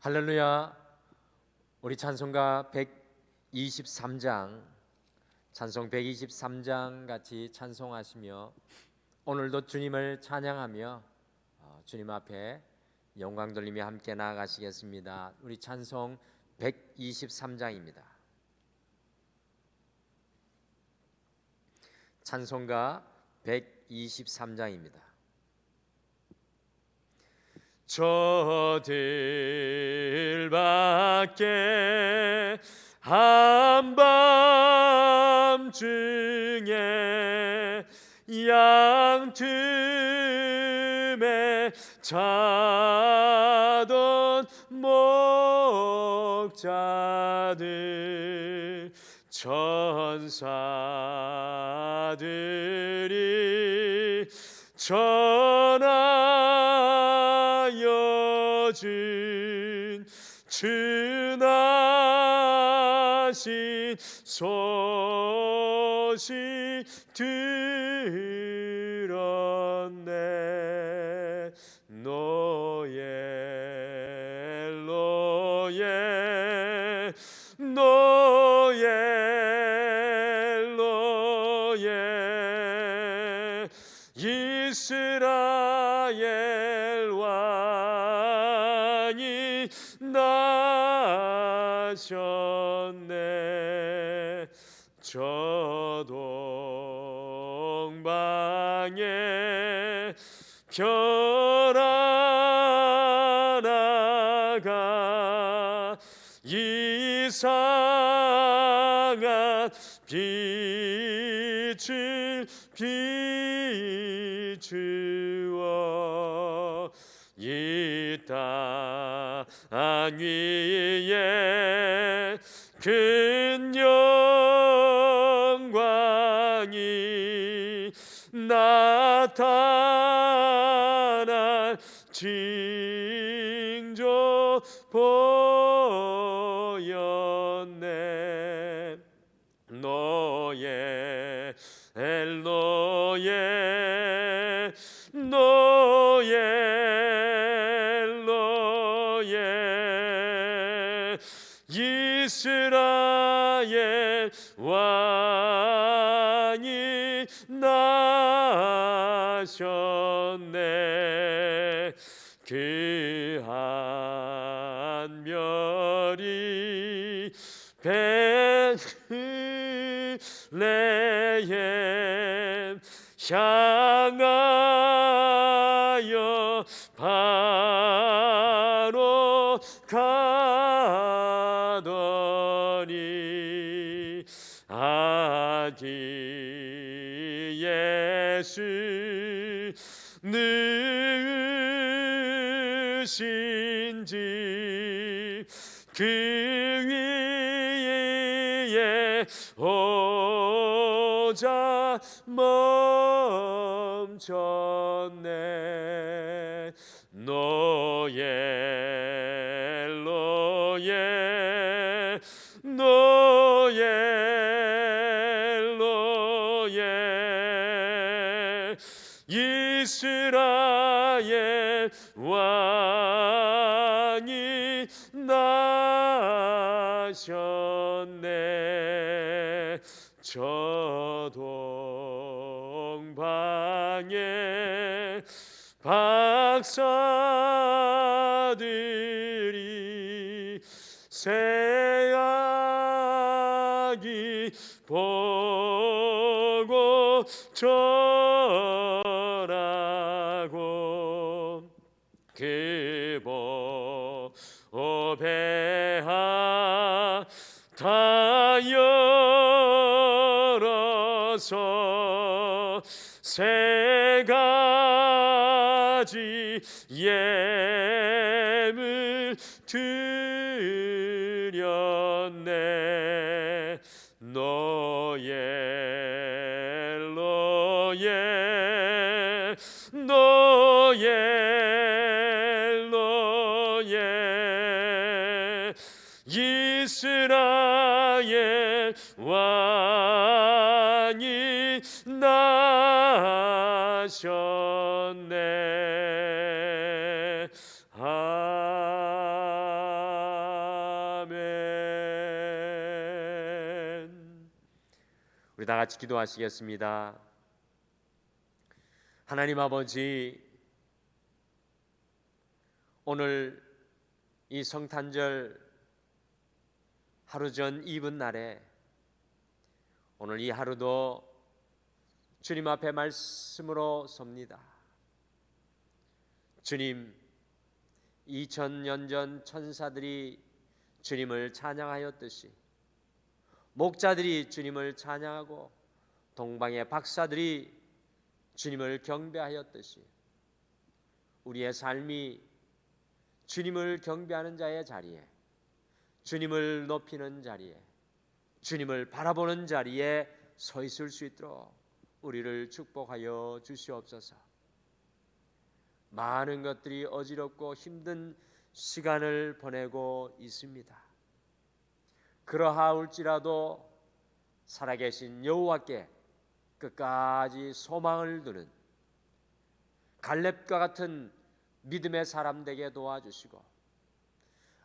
할렐루야. 우리 찬송가 123장 찬송 123장 같이 찬송하시며 오늘도 주님을 찬양하며 주님 앞에 영광 돌리며 함께 나아가시겠습니다. 우리 찬송 123장입니다. 찬송가 123장입니다. 저들밖에 한밤중에 양틈에 자던 목자들 천사들이 전하여 준 주나신 소식 들었네. 노예 이스라엘 왕이 나셨네. 저 동방에 별 하나가 이상한 빛을 비추어 이 땅 위에 큰 영광이 나타난 징조 보였네. 노예 이스라엘 왕이 나셨네. 그 한 별이 베들레헴 향하여 바로 가더니 아기 예수 누신지 그 위에 오자 멈췄네. 노예 이스라엘 왕이 나셨네. 저 동방에 박사들이 새아기 보고 전하고 그 보배하 다 열어서 세 가지 예물 드렸네. 노예 이스라엘 왕이 나셨네. 우리 다 같이 기도하시겠습니다. 하나님 아버지, 오늘 이 성탄절 하루 전 이브 날에 오늘 이 하루도 주님 앞에 말씀으로 섭니다. 주님, 2000년 전 천사들이 주님을 찬양하였듯이, 목자들이 주님을 찬양하고 동방의 박사들이 주님을 경배하였듯이, 우리의 삶이 주님을 경배하는 자의 자리에, 주님을 높이는 자리에, 주님을 바라보는 자리에 서 있을 수 있도록 우리를 축복하여 주시옵소서. 많은 것들이 어지럽고 힘든 시간을 보내고 있습니다. 그러하올지라도 살아계신 여호와께 끝까지 소망을 두는 갈렙과 같은 믿음의 사람 되게 도와주시고,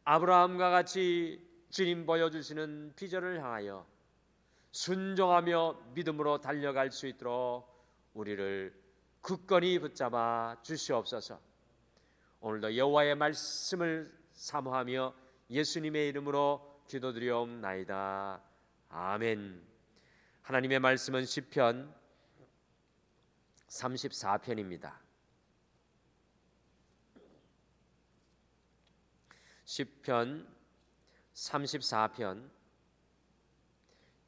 아브라함과 같이 주님 보여주시는 비전을 향하여 순종하며 믿음으로 달려갈 수 있도록 우리를 굳건히 붙잡아 주시옵소서. 오늘도 여호와의 말씀을 사모하며 예수님의 이름으로 기도드리옵나이다. 아멘. 하나님의 말씀은 시편 34편입니다. 시편 34편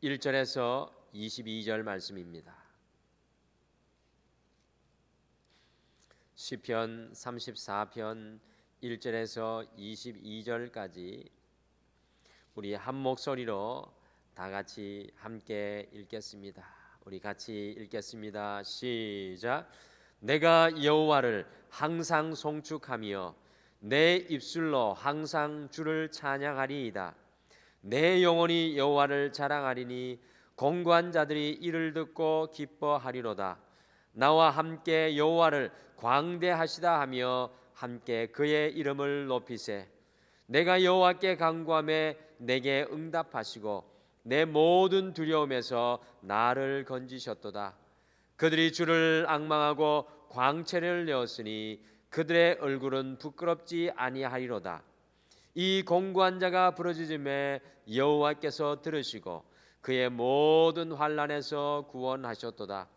1절에서 22절 말씀입니다. 시편 34편 1절에서 22절까지 우리 한 목소리로 다 같이 함께 읽겠습니다. 우리 같이 읽겠습니다. 시작. 내가 여호와를 항상 송축하며 내 입술로 항상 주를 찬양하리이다. 내 영혼이 여호와를 자랑하리니 공고한 자들이 이를 듣고 기뻐하리로다. 나와 함께 여호와를 광대하시다 하며 함께 그의 이름을 높이세. 내가 여호와께 간구하매 내게 응답하시고 내 모든 두려움에서 나를 건지셨도다. 그들이 주를 앙망하고 광채를 내었으니 그들의 얼굴은 부끄럽지 아니하리로다. 이 공고한 자가 부르짖음에 여호와께서 들으시고 그의 모든 환난에서 구원하셨도다.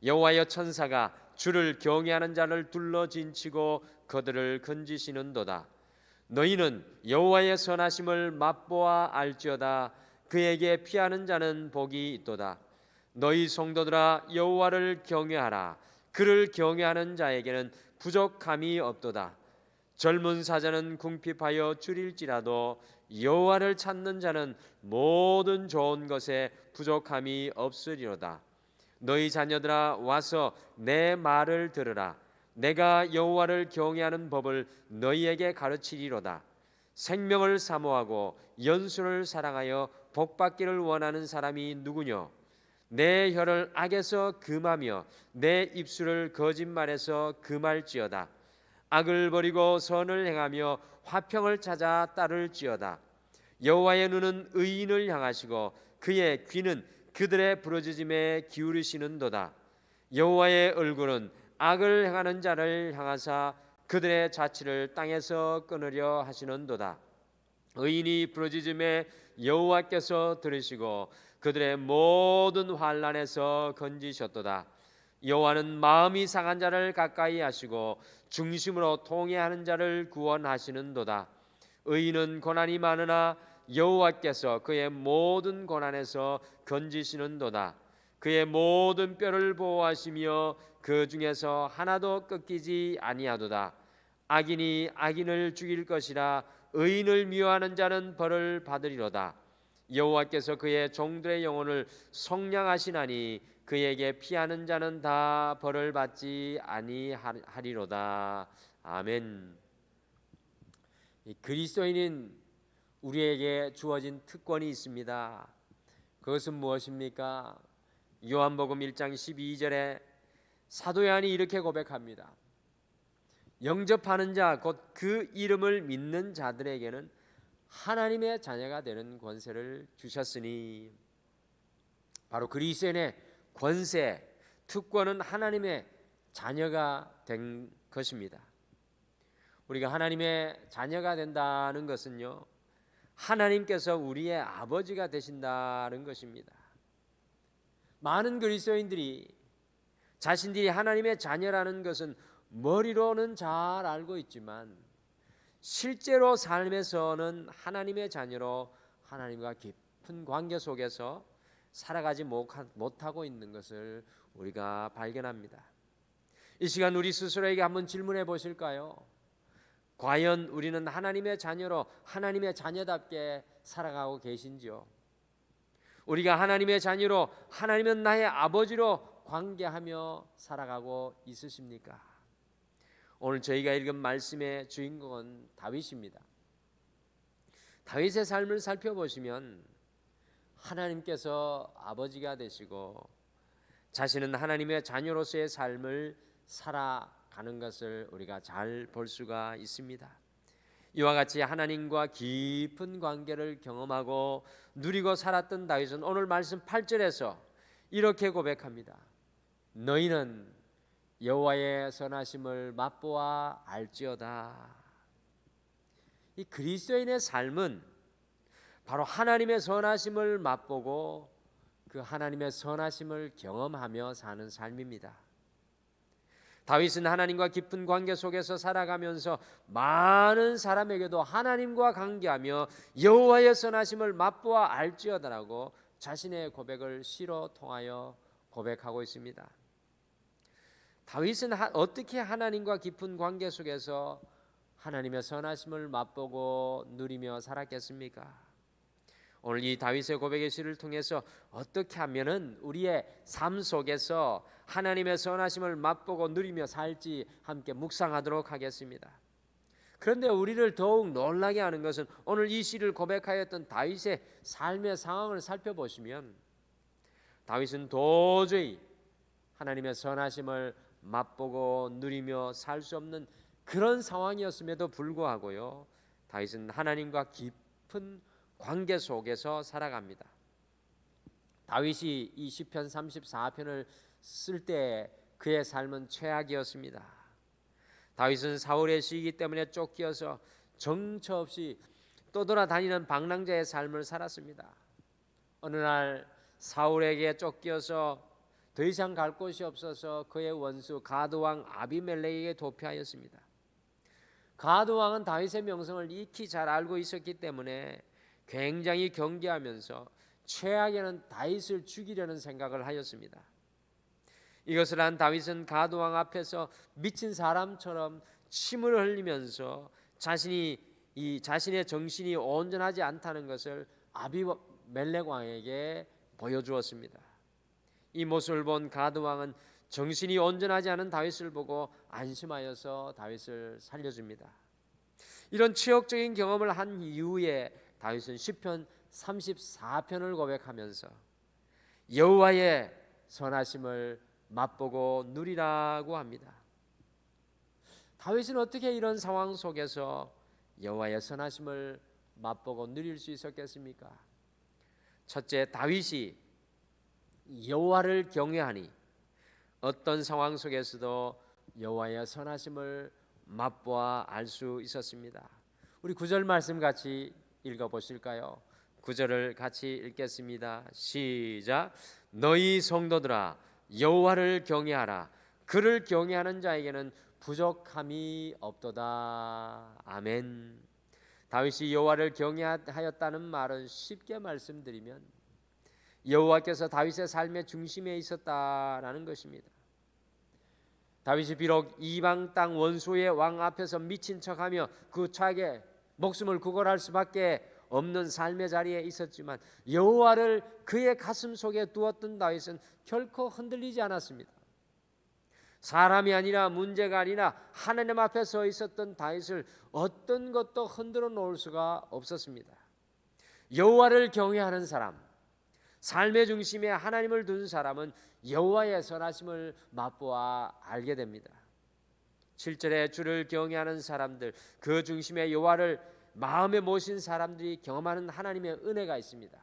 여호와여, 천사가 주를 경외하는 자를 둘러 진치고 그들을 건지시는도다. 너희는 여호와의 선하심을 맛보아 알지어다. 그에게 피하는 자는 복이 있도다. 너희 성도들아, 여호와를 경외하라. 그를 경외하는 자에게는 부족함이 없도다. 젊은 사자는 궁핍하여 줄일지라도 여호와를 찾는 자는 모든 좋은 것에 부족함이 없으리로다. 너희 자녀들아, 와서 내 말을 들으라. 내가 여호와를 경외하는 법을 너희에게 가르치리로다. 생명을 사모하고 연수를 사랑하여 복받기를 원하는 사람이 누구뇨? 내 혀를 악에서 금하며 내 입술을 거짓말에서 금할지어다. 악을 버리고 선을 행하며 화평을 찾아 따를지어다. 여호와의 눈은 의인을 향하시고 그의 귀는 그들의 부르짖음에 기울이시는도다. 여호와의 얼굴은 악을 행하는 자를 향하사 그들의 자취를 땅에서 끊으려 하시는도다. 의인이 부르짖음에 여호와께서 들으시고 그들의 모든 환난에서 건지셨도다. 여호와는 마음이 상한 자를 가까이 하시고 중심으로 통회하는 자를 구원하시는도다. 의인은 고난이 많으나 여호와께서 그의 모든 고난에서 건지시는도다. 그의 모든 뼈를 보호하시며 그 중에서 하나도 꺾이지 아니하도다. 악인이 악인을 죽일 것이라. 의인을 미워하는 자는 벌을 받으리로다. 여호와께서 그의 종들의 영혼을 속량하시나니 그에게 피하는 자는 다 벌을 받지 아니하리로다. 아멘. 그리스도인인 우리에게 주어진 특권이 있습니다. 그것은 무엇입니까? 요한복음 1장 12절에 사도 요한이 이렇게 고백합니다. 영접하는 자, 곧 그 이름을 믿는 자들에게는 하나님의 자녀가 되는 권세를 주셨으니. 바로 그리스도인의 권세, 특권은 하나님의 자녀가 된 것입니다. 우리가 하나님의 자녀가 된다는 것은요, 하나님께서 우리의 아버지가 되신다는 것입니다. 많은 그리스도인들이 자신들이 하나님의 자녀라는 것은 머리로는 잘 알고 있지만 실제로 삶에서는 하나님의 자녀로 하나님과 깊은 관계 속에서 살아가지 못하고 있는 것을 우리가 발견합니다. 이 시간 우리 스스로에게 한번 질문해 보실까요? 과연 우리는 하나님의 자녀로 하나님의 자녀답게 살아가고 계신지요? 우리가 하나님의 자녀로 하나님은 나의 아버지로 관계하며 살아가고 있으십니까? 오늘 저희가 읽은 말씀의 주인공은 다윗입니다. 다윗의 삶을 살펴보시면 하나님께서 아버지가 되시고 자신은 하나님의 자녀로서의 삶을 살아가는 것을 우리가 잘 볼 수가 있습니다. 이와 같이 하나님과 깊은 관계를 경험하고 누리고 살았던 다윗은 오늘 말씀 8절에서 이렇게 고백합니다. 너희는 여호와의 선하심을 맛보아 알지어다. 이 그리스도인의 삶은 바로 하나님의 선하심을 맛보고 그 하나님의 선하심을 경험하며 사는 삶입니다. 다윗은 하나님과 깊은 관계 속에서 살아가면서 많은 사람에게도 하나님과 관계하며 여호와의 선하심을 맛보아 알지어다라고 자신의 고백을 시로 통하여 고백하고 있습니다. 다윗은 어떻게 하나님과 깊은 관계 속에서 하나님의 선하심을 맛보고 누리며 살았겠습니까? 오늘 이 다윗의 고백의 시를 통해서 어떻게 하면은 우리의 삶 속에서 하나님의 선하심을 맛보고 누리며 살지 함께 묵상하도록 하겠습니다. 그런데 우리를 더욱 놀라게 하는 것은 오늘 이 시를 고백하였던 다윗의 삶의 상황을 살펴보시면 다윗은 도저히 하나님의 선하심을 맛보고 누리며 살 수 없는 그런 상황이었음에도 불구하고요, 다윗은 하나님과 깊은 관계 속에서 살아갑니다. 다윗이 이 시편 34편을 쓸 때 그의 삶은 최악이었습니다. 다윗은 사울의 시기 때문에 쫓겨서 정처 없이 떠돌아다니는 방랑자의 삶을 살았습니다. 어느 날 사울에게 쫓겨서 더 이상 갈 곳이 없어서 그의 원수 가드왕 아비멜렉에게 도피하였습니다. 가드왕은 다윗의 명성을 익히 잘 알고 있었기 때문에 굉장히 경계하면서 최악에는 다윗을 죽이려는 생각을 하였습니다. 이것을 한 다윗은 가드왕 앞에서 미친 사람처럼 침을 흘리면서 자신의 정신이 온전하지 않다는 것을 아비멜렉 왕에게 보여주었습니다. 이 모습을 본 가드왕은 정신이 온전하지 않은 다윗을 보고 안심하여서 다윗을 살려줍니다. 이런 치욕적인 경험을 한 이후에 다윗은 시편 34편을 고백하면서 여호와의 선하심을 맛보고 누리라고 합니다. 다윗은 어떻게 이런 상황 속에서 여호와의 선하심을 맛보고 누릴 수 있었겠습니까? 첫째, 다윗이 여호와를 경외하니 어떤 상황 속에서도 여호와의 선하심을 맛보아 알 수 있었습니다. 우리 9절 말씀 같이 읽어보실까요? 9절을 같이 읽겠습니다. 시작. 너희 성도들아 여호와를 경외하라. 그를 경외하는 자에게는 부족함이 없도다. 아멘. 다윗이 여호와를 경외하였다는 말은 쉽게 말씀드리면 여호와께서 다윗의 삶의 중심에 있었다라는 것입니다. 다윗이 비록 이방 땅 원수의 왕 앞에서 미친 척하며 그 차게 목숨을 구걸할 수밖에 없는 삶의 자리에 있었지만 여호와를 그의 가슴 속에 두었던 다윗은 결코 흔들리지 않았습니다. 사람이 아니라 문제가 아니라 하나님 앞에 서 있었던 다윗을 어떤 것도 흔들어 놓을 수가 없었습니다. 여호와를 경외하는 사람, 삶의 중심에 하나님을 둔 사람은 여호와의 선하심을 맛보아 알게 됩니다. 7절에 주를 경외하는 사람들, 그 중심에 여호와를 마음에 모신 사람들이 경험하는 하나님의 은혜가 있습니다.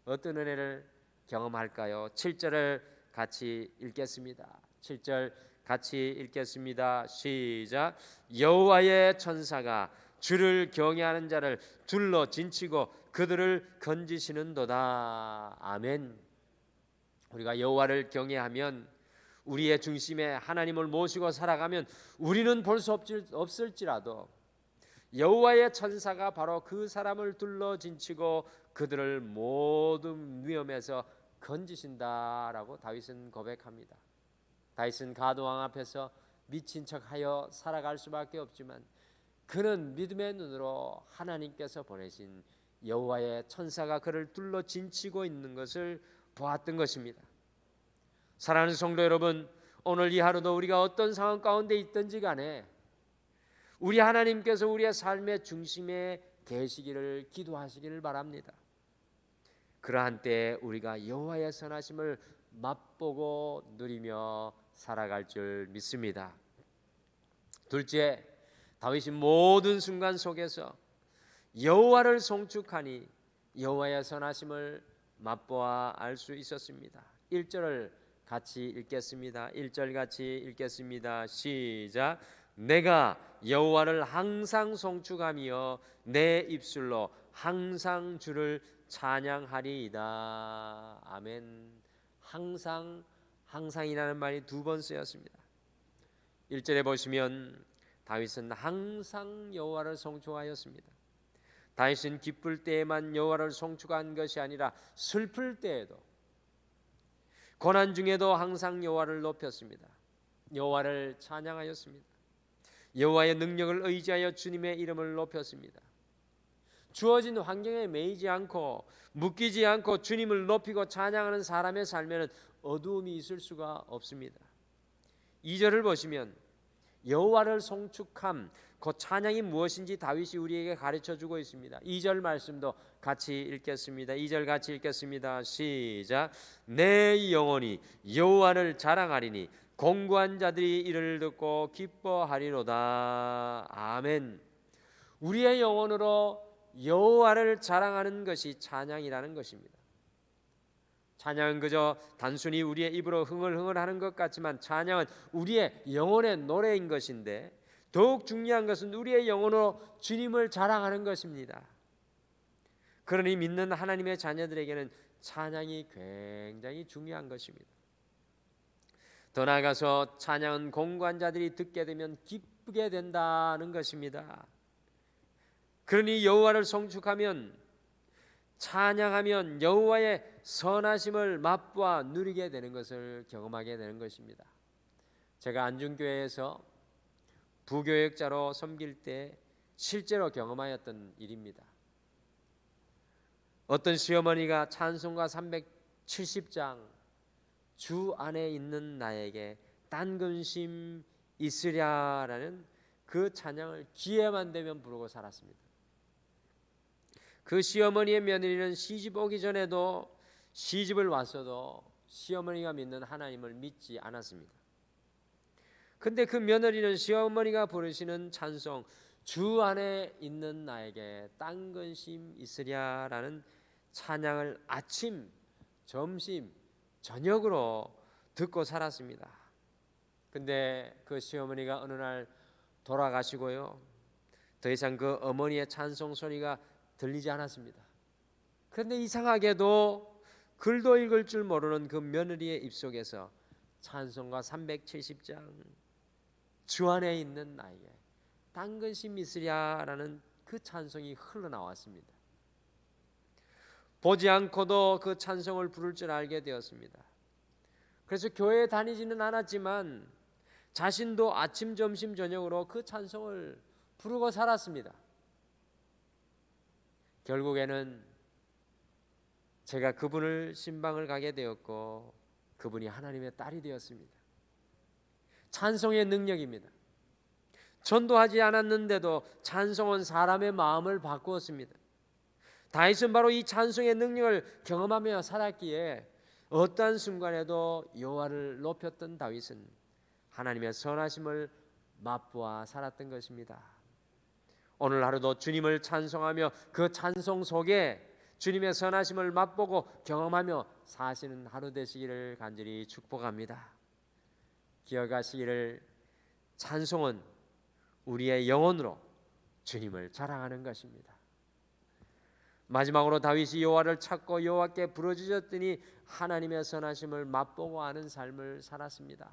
어떤 은혜를? 경험할까요? 7절을 같이 읽겠습니다. 7절 같이 읽겠습니다. 시작. 여호와의 천사가 주를 경외하는 자를 둘러 진치고 그들을 건지시는도다. 아멘. 우리가 여호와를 경외하면, 우리의 중심에 하나님을 모시고 살아가면 우리는 볼 수 없을지라도 여호와의 천사가 바로 그 사람을 둘러 진치고 그들을 모든 위험에서 건지신다라고 다윗은 고백합니다. 다윗은 가드왕 앞에서 미친 척하여 살아갈 수밖에 없지만 그는 믿음의 눈으로 하나님께서 보내신 여호와의 천사가 그를 둘러 진치고 있는 것을 보았던 것입니다. 사랑하는 성도 여러분, 오늘 이 하루도 우리가 어떤 상황 가운데 있든지 간에 우리 하나님께서 우리의 삶의 중심에 계시기를 기도하시기를 바랍니다. 그러한 때에 우리가 여호와의 선하심을 맛보고 누리며 살아갈 줄 믿습니다. 둘째, 다윗이 모든 순간 속에서 여호와를 송축하니 여호와의 선하심을 맛보아 알 수 있었습니다. 1절을 같이 읽겠습니다. 1절 같이 읽겠습니다. 시작. 내가 여호와를 항상 송축하며 내 입술로 항상 주를 찬양하리이다. 아멘. 항상이라는 말이 2번 쓰였습니다. 1절에 보시면 다윗은 항상 여호와를 송축하였습니다. 다윗은 기쁠 때에만 여호와를 송축한 것이 아니라 슬플 때에도, 고난 중에도 항상 여호와를 높였습니다. 여호와를 찬양하였습니다. 여호와의 능력을 의지하여 주님의 이름을 높였습니다. 주어진 환경에 매이지 않고 묶이지 않고 주님을 높이고 찬양하는 사람의 삶에는 어두움이 있을 수가 없습니다. 2절을 보시면 여호와를 송축함, 그 찬양이 무엇인지 다윗이 우리에게 가르쳐주고 있습니다. 2절 말씀도 같이 읽겠습니다. 2절 같이 읽겠습니다. 시작. 내 영혼이 여호와를 자랑하리니 공고한 자들이 이를 듣고 기뻐하리로다. 아멘. 우리의 영혼으로 여호와를 자랑하는 것이 찬양이라는 것입니다. 찬양은 그저 단순히 우리의 입으로 흥얼흥얼 하는 것 같지만 찬양은 우리의 영혼의 노래인 것인데, 더욱 중요한 것은 우리의 영혼으로 주님을 자랑하는 것입니다. 그러니 믿는 하나님의 자녀들에게는 찬양이 굉장히 중요한 것입니다. 더 나아가서 찬양은 공고한 자들이 듣게 되면 기쁘게 된다는 것입니다. 그러니 여호와를 송축하면, 찬양하면 여호와의 선하심을 맛보아 누리게 되는 것을 경험하게 되는 것입니다. 제가 안중교회에서 부교역자로 섬길 때 실제로 경험하였던 일입니다. 어떤 시어머니가 찬송가 370장 주 안에 있는 나에게 딴 근심 있으랴라는 그 찬양을 기회만 되면 부르고 살았습니다. 그 시어머니의 며느리는 시집 오기 전에도, 시집을 왔어도 시어머니가 믿는 하나님을 믿지 않았습니다. 근데 그 며느리는 시어머니가 부르시는 찬송 주 안에 있는 나에게 딴 근심 있으랴라는 찬양을 아침, 점심, 저녁으로 듣고 살았습니다. 근데 그 시어머니가 어느 날 돌아가시고요, 더 이상 그 어머니의 찬송 소리가 들리지 않았습니다. 그런데 이상하게도 글도 읽을 줄 모르는 그 며느리의 입속에서 찬송가 370장 주 안에 있는 나에게 딴 근심 있으랴라는 그 찬송이 흘러나왔습니다. 보지 않고도 그 찬송을 부를 줄 알게 되었습니다. 그래서 교회에 다니지는 않았지만 자신도 아침, 점심, 저녁으로 그 찬송을 부르고 살았습니다. 결국에는 제가 그분을 신방을 가게 되었고 그분이 하나님의 딸이 되었습니다. 찬송의 능력입니다. 전도하지 않았는데도 찬송은 사람의 마음을 바꾸었습니다. 다윗은 바로 이 찬송의 능력을 경험하며 살았기에 어떠한 순간에도 여호와를 높였던 다윗은 하나님의 선하심을 맛보아 살았던 것입니다. 오늘 하루도 주님을 찬송하며 그 찬송 속에 주님의 선하심을 맛보고 경험하며 사시는 하루 되시기를 간절히 축복합니다. 기억하시기를 찬송은 우리의 영혼으로 주님을 자랑하는 것입니다. 마지막으로 다윗이 여호와를 찾고 여호와께 부르짖었더니 하나님의 선하심을 맛보고 아는 삶을 살았습니다.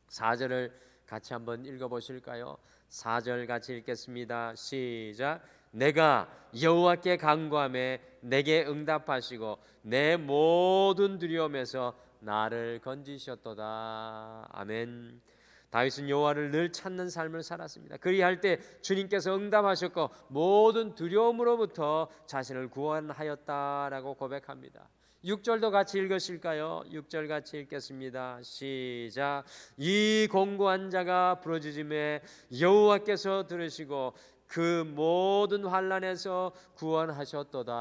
4절을 같이 한번 읽어보실까요? 4절 같이 읽겠습니다. 시작. 내가 여호와께 간구하매 내게 응답하시고 내 모든 두려움에서 나를 건지셨도다. 아멘. 다윗은 여호와를 늘 찾는 삶을 살았습니다. 그리할 때 주님께서 응답하셨고 모든 두려움으로부터 자신을 구원하였다라고 고백합니다. 6절도 같이 읽으실까요? 6절 같이 읽겠습니다. 시작. 이 공고한 자가 부르짖음에 여호와께서 들으시고 그 모든 환난에서 구원하셨도다.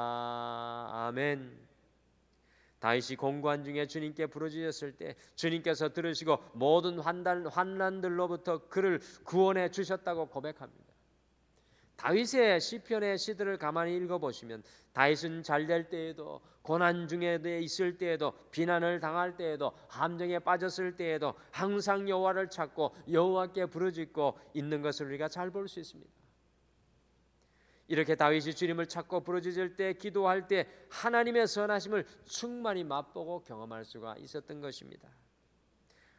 아멘. 다윗이 공고한 중에 주님께 부르짖었을 때 주님께서 들으시고 모든 환난들로부터 그를 구원해 주셨다고 고백합니다. 다윗의 시편의 시들을 가만히 읽어보시면 다윗은 잘될 때에도 고난 중에 있을 때에도 비난을 당할 때에도 함정에 빠졌을 때에도 항상 여호와를 찾고 여호와께 부르짖고 있는 것을 우리가 잘 볼 수 있습니다. 이렇게 다윗이 주님을 찾고 부르짖을 때 기도할 때 하나님의 선하심을 충만히 맛보고 경험할 수가 있었던 것입니다.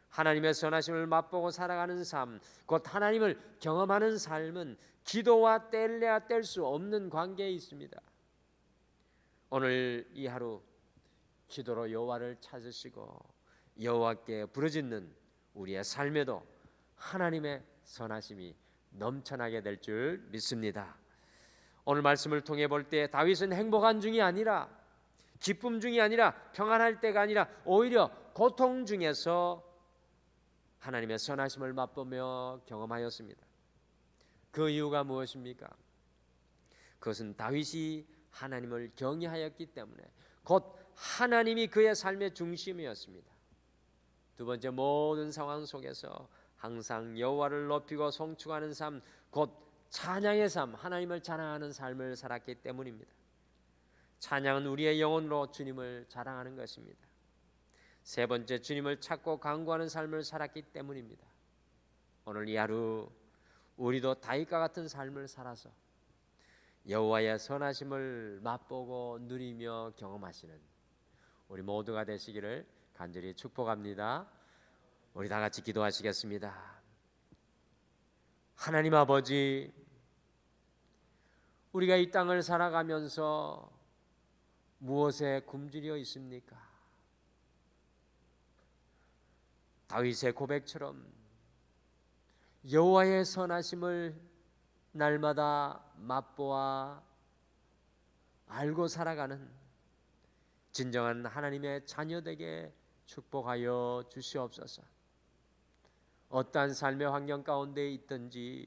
하나님의 선하심을 맛보고 살아가는 삶, 곧 하나님을 경험하는 삶은 기도와 뗄래야 뗄 수 없는 관계에 있습니다. 오늘 이 하루 기도로 여호와를 찾으시고 여호와께 부르짖는 우리의 삶에도 하나님의 선하심이 넘쳐나게 될 줄 믿습니다. 오늘 말씀을 통해 볼 때 다윗은 행복한 중이 아니라 기쁨 중이 아니라 평안할 때가 아니라 오히려 고통 중에서 하나님의 선하심을 맛보며 경험하였습니다. 그 이유가 무엇입니까? 그것은 다윗이 하나님을 경외하였기 때문에 곧 하나님이 그의 삶의 중심이었습니다. 두 번째, 모든 상황 속에서 항상 여호와를 높이고 송축하는 삶, 곧 찬양의 삶, 하나님을 자랑하는 삶을 살았기 때문입니다. 찬양은 우리의 영혼으로 주님을 자랑하는 것입니다. 세 번째, 주님을 찾고 간구하는 삶을 살았기 때문입니다. 오늘 이 하루 우리도 다윗과 같은 삶을 살아서 여호와의 선하심을 맛보고 누리며 경험하시는 우리 모두가 되시기를 간절히 축복합니다. 우리 다 같이 기도하시겠습니다. 하나님 아버지, 우리가 이 땅을 살아가면서 무엇에 굶주려 있습니까? 다윗의 고백처럼 여호와의 선하심을 날마다 맛보아 알고 살아가는 진정한 하나님의 자녀되게 축복하여 주시옵소서. 어떠한 삶의 환경 가운데 있든지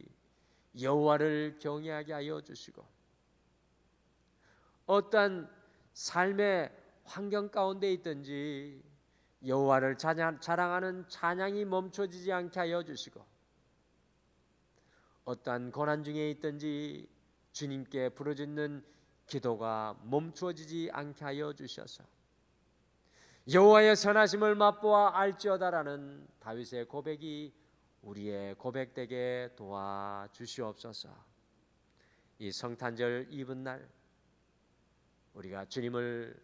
여호와를 경외하게 하여 주시고, 어떠한 삶의 환경 가운데 있든지 여호와를 자랑하는 찬양이 멈춰지지 않게 하여 주시고, 어떠한 고난 중에 있든지 주님께 부르짖는 기도가 멈추어지지 않게 하여 주셔서 여호와의 선하심을 맛보아 알지어다라는 다윗의 고백이 우리의 고백되게 도와주시옵소서. 이 성탄절 이브날 우리가 주님을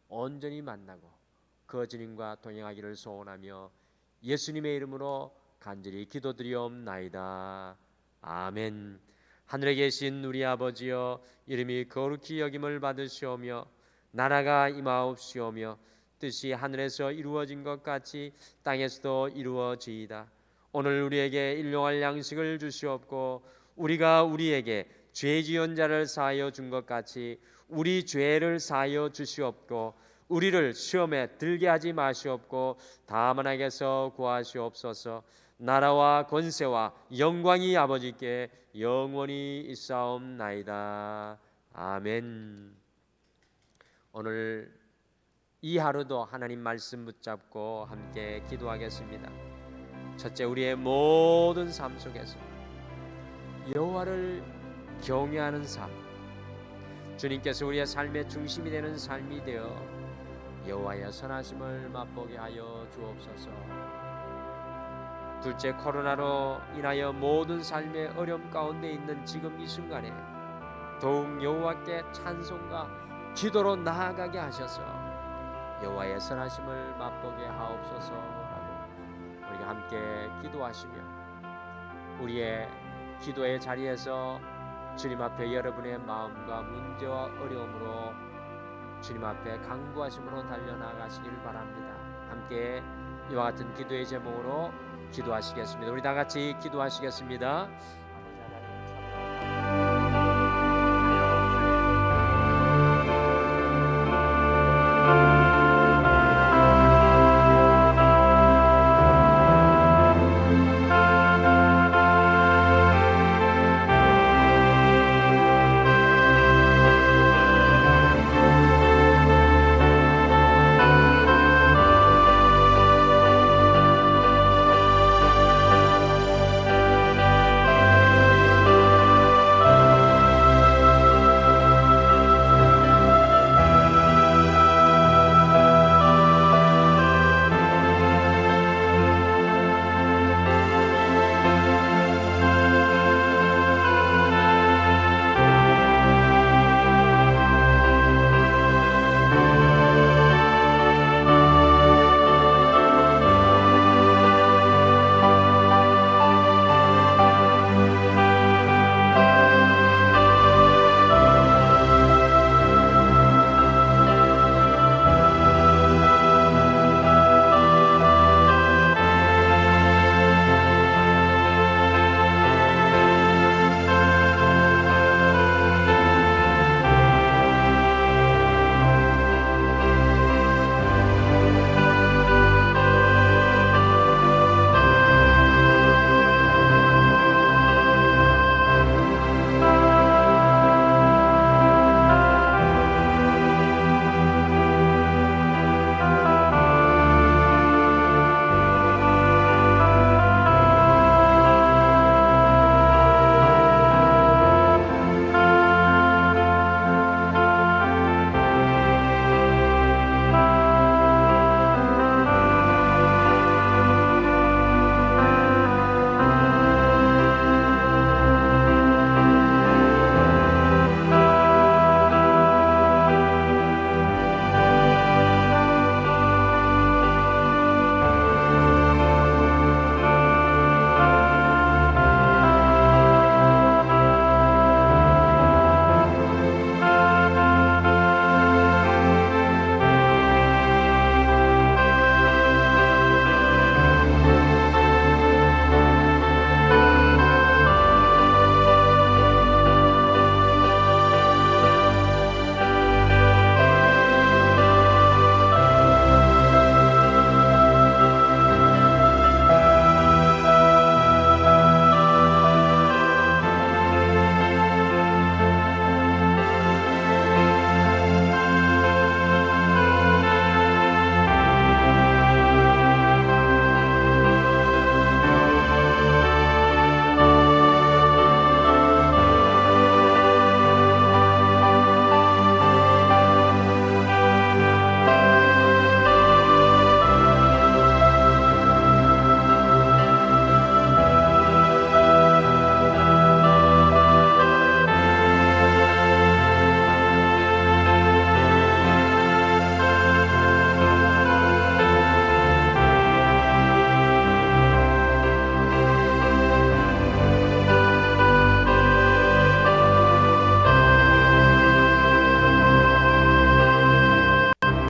온전히 만나고 그 주님과 동행하기를 소원하며 예수님의 이름으로 간절히 기도드리옵나이다. 아멘. 하늘에 계신 우리 아버지여, 이름이 거룩히 여김을 받으시오며 나라가 임하옵시오며 뜻이 하늘에서 이루어진 것 같이 땅에서도 이루어지이다. 오늘 우리에게 일용할 양식을 주시옵고 우리가 우리에게 죄 지은 자를 사하여 준 것 같이 우리 죄를 사하여 주시옵고 우리를 시험에 들게 하지 마시옵고 다만 악에서 구하시옵소서. 나라와 권세와 영광이 아버지께 영원히 있사옵나이다. 아멘. 오늘 이 하루도 하나님 말씀 붙잡고 함께 기도하겠습니다. 첫째, 우리의 모든 삶 속에서 여호와를 경외하는 삶, 주님께서 우리의 삶의 중심이 되는 삶이 되어 여호와의 선하심을 맛보게 하여 주옵소서. 둘째, 코로나로 인하여 모든 삶의 어려움 가운데 있는 지금 이 순간에 더욱 여호와께 찬송과 기도로 나아가게 하셔서 여호와의 선하심을 맛보게 하옵소서라고 우리가 함께 기도하시며 우리의 기도의 자리에서 주님 앞에 여러분의 마음과 문제와 어려움으로 주님 앞에 간구하심으로 달려나가시길 바랍니다. 함께 이와 같은 기도의 제목으로 기도하시겠습니다. 우리 다 같이 기도하시겠습니다.